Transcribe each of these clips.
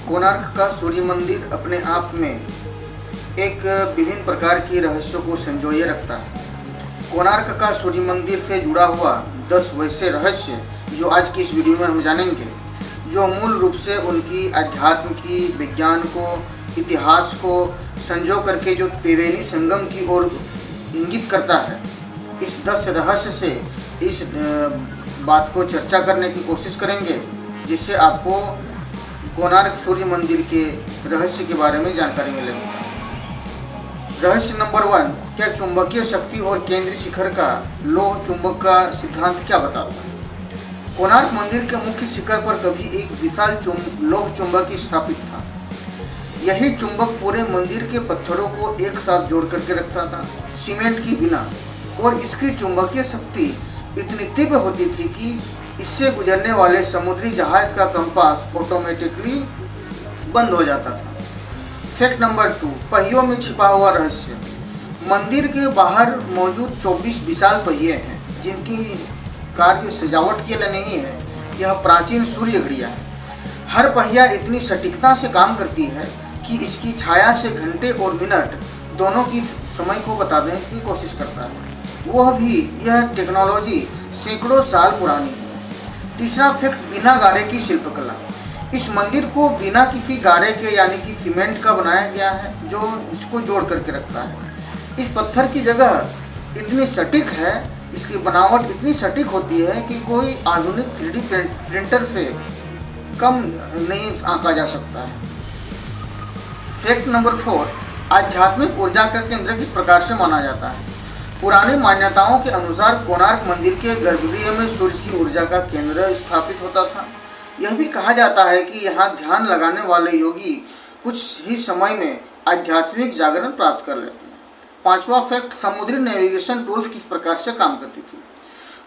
कोणार्क का सूर्य मंदिर अपने आप में एक विभिन्न प्रकार की रहस्यों को संजोए रखता है। कोणार्क का सूर्य मंदिर से जुड़ा हुआ 10 वैसे रहस्य जो आज की इस वीडियो में हम जानेंगे, जो मूल रूप से उनकी अध्यात्म की, विज्ञान को, इतिहास को संजो करके जो त्रिवेणी संगम की ओर इंगित करता है। इस 10 रहस्य से इस बात को चर्चा करने की कोशिश करेंगे, जिससे आपको कोणार्क सूर्य मंदिर के रहस्य के बारे में जानकारी मिलेगी। रहस्य नंबर 1, क्या चुंबकीय शक्ति और केंद्रीय शिखर का लोह चुंबक का सिद्धांत क्या बताता है? कोणार्क मंदिर के मुख्य शिखर पर कभी एक विशाल लोह चुंबक स्थापित था। यही चुंबक पूरे मंदिर के पत्थरों को एक साथ जोड़ करके रखता था, सीमेंट की बिना, और इसकी चुंबकीय शक्ति इतनी तीव्र होती थी कि इससे गुजरने वाले समुद्री जहाज का कंपास ऑटोमेटिकली बंद हो जाता था। फैक्ट नंबर 2, पहियों में छिपा हुआ रहस्य। मंदिर के बाहर मौजूद 24 विशाल पहिए हैं, जिनकी कार्य सजावट के लिए नहीं है। यह प्राचीन सूर्य घड़ियां है। हर पहिया इतनी सटीकता से काम करती है कि इसकी छाया से घंटे और मिनट दोनों की समय को बताने की कोशिश करता है। वह भी यह टेक्नोलॉजी सैकड़ों साल पुरानी है। तीसरा फैक्ट, बिना गारे की शिल्पकला। इस मंदिर को बिना किसी गारे के यानी कि सीमेंट का बनाया गया है, जो इसको जोड़ करके रखता है। इस पत्थर की जगह इतनी सटीक है, इसकी बनावट इतनी सटीक होती है कि कोई आधुनिक 3D प्रिंटर से कम नहीं आंका जा सकता है। फैक्ट नंबर 4, आध्यात्मिक ऊर्जा का केंद्र किस प्रकार से माना जाता है? पुरानी मान्यताओं के अनुसार कोणार्क मंदिर के गर्भगृह में सूर्य की ऊर्जा का केंद्र स्थापित होता था। यह भी कहा जाता है कि यहाँ ध्यान लगाने वाले योगी कुछ ही समय में आध्यात्मिक जागरण प्राप्त कर लेते हैं। 5वां फैक्ट, समुद्री नेविगेशन टूल्स किस प्रकार से काम करती थी?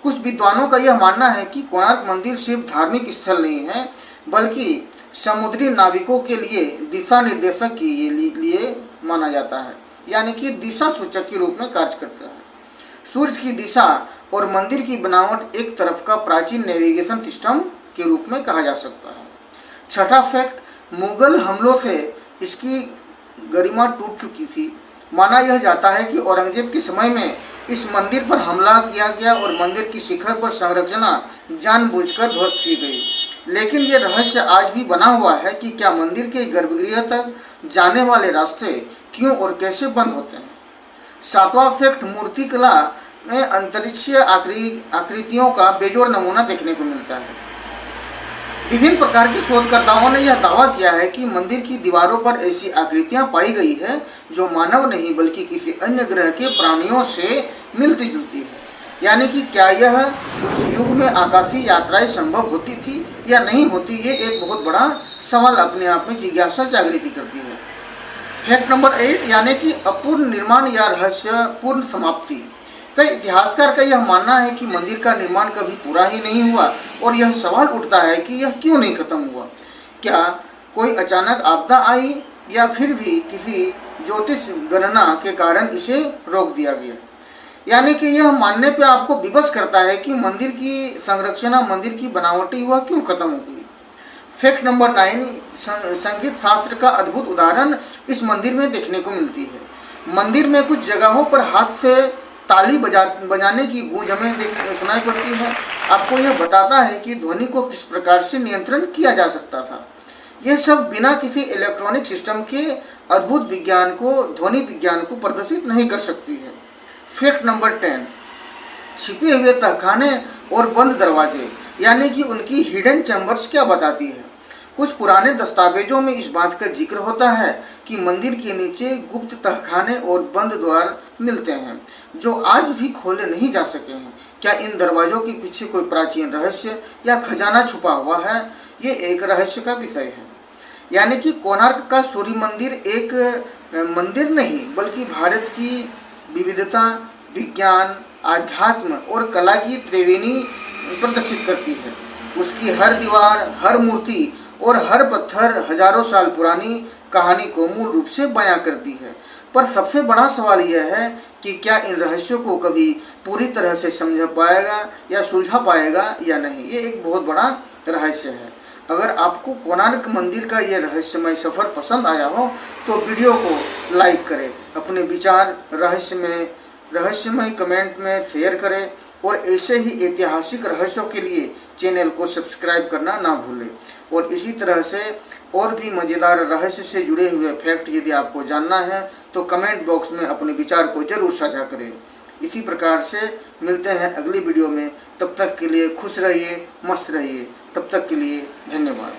कुछ विद्वानों का यह मानना है कि कोणार्क मंदिर सिर्फ धार्मिक स्थल नहीं है, बल्कि समुद्री नाविकों के लिए दिशा निर्देशक के लिए माना जाता है, यानी कि दिशा सूचक के रूप में कार्य करता है। सूर्य की दिशा और मंदिर की बनावट एक तरफ का प्राचीन नेविगेशन सिस्टम के रूप में कहा जा सकता है। 6वां फैक्ट, मुगल हमलों से इसकी गरिमा टूट चुकी थी। माना यह जाता है कि औरंगजेब के समय में इस मंदिर पर हमला किया गया और मंदिर की शिखर पर संरचना जानबूझकर ध्वस्त की गई। लेकिन यह रहस्य आज भी बना हुआ है कि क्या मंदिर के गर्भगृह तक जाने वाले रास्ते क्यों और कैसे बंद होते हैं। 7वां फैक्ट, मूर्तिकला में अंतरिक्षीय आकृतियों का बेजोड़ नमूना देखने को मिलता है। विभिन्न प्रकार के शोधकर्ताओं ने यह दावा किया है कि मंदिर की दीवारों पर ऐसी आकृतियां पाई गई है जो मानव नहीं बल्कि किसी अन्य ग्रह के प्राणियों से मिलती जुलती है। यानी कि क्या यह उस युग में आकाशीय यात्राएं संभव होती थी या नहीं होती, ये एक बहुत बड़ा सवाल अपने आप में जिज्ञासा जागृति करती है। फैक्ट नंबर 8, यानी कि अपूर्ण निर्माण या रहस्यपूर्ण समाप्ति। कई इतिहासकार का यह मानना है कि मंदिर का निर्माण कभी पूरा ही नहीं हुआ, और यह सवाल उठता है कि यह क्यों नहीं खत्म हुआ। क्या कोई अचानक आपदा आई या फिर भी किसी ज्योतिष गणना के कारण इसे रोक दिया गया? यानी कि यह मानने पे आपको विवश करता है कि मंदिर की संरचना, मंदिर की बनावटी वह क्यों खत्म हो गई। फैक्ट नंबर 9, संगीत शास्त्र का अद्भुत उदाहरण इस मंदिर में देखने को मिलती है। मंदिर में कुछ जगहों पर हाथ से ताली बजाने की गूंज हमें सुनाई पड़ती है। आपको यह बताता है कि ध्वनि को किस प्रकार से नियंत्रण किया जा सकता था। यह सब बिना किसी इलेक्ट्रॉनिक सिस्टम के अद्भुत विज्ञान को, ध्वनि विज्ञान को प्रदर्शित नहीं कर सकती है। फैक्ट नंबर 10, छिपे हुए तहखाने और बंद दरवाजे, यानी कि उनकी हिडन चैम्बर्स क्या बताती है? कुछ पुराने दस्तावेजों में इस बात का जिक्र होता है कि मंदिर के नीचे गुप्त तहखाने और बंद द्वार मिलते हैं, जो आज भी खोले नहीं जा सके हैं। क्या इन दरवाजों के पीछे कोई प्राचीन रहस्य या खजाना छुपा हुआ है? ये एक रहस्य का विषय है। यानी कि कोणार्क का सूर्य मंदिर एक मंदिर नहीं बल्कि भारत की विविधता, विज्ञान, आध्यात्म और कला की त्रिवेणी प्रदर्शित करती है। उसकी हर दीवार, हर मूर्ति और हर पत्थर हजारों साल पुरानी कहानी को मूल रूप से बयां करती है। पर सबसे बड़ा सवाल यह है कि क्या इन रहस्यों को कभी पूरी तरह से समझ पाएगा या सुलझा पाएगा या नहीं। ये एक बहुत बड़ा रहस्य है। अगर आपको कोणार्क मंदिर का ये रहस्यमय सफर पसंद आया हो तो वीडियो को लाइक करें, अपने विचार रहस्यमय कमेंट में शेयर करें और ऐसे ही ऐतिहासिक रहस्यों के लिए चैनल को सब्सक्राइब करना ना भूलें। और इसी तरह से और भी मज़ेदार रहस्य से जुड़े हुए फैक्ट यदि आपको जानना है तो कमेंट बॉक्स में अपने विचार को जरूर साझा करें। इसी प्रकार से मिलते हैं अगली वीडियो में। तब तक के लिए खुश रहिए, मस्त रहिए। तब तक के लिए धन्यवाद।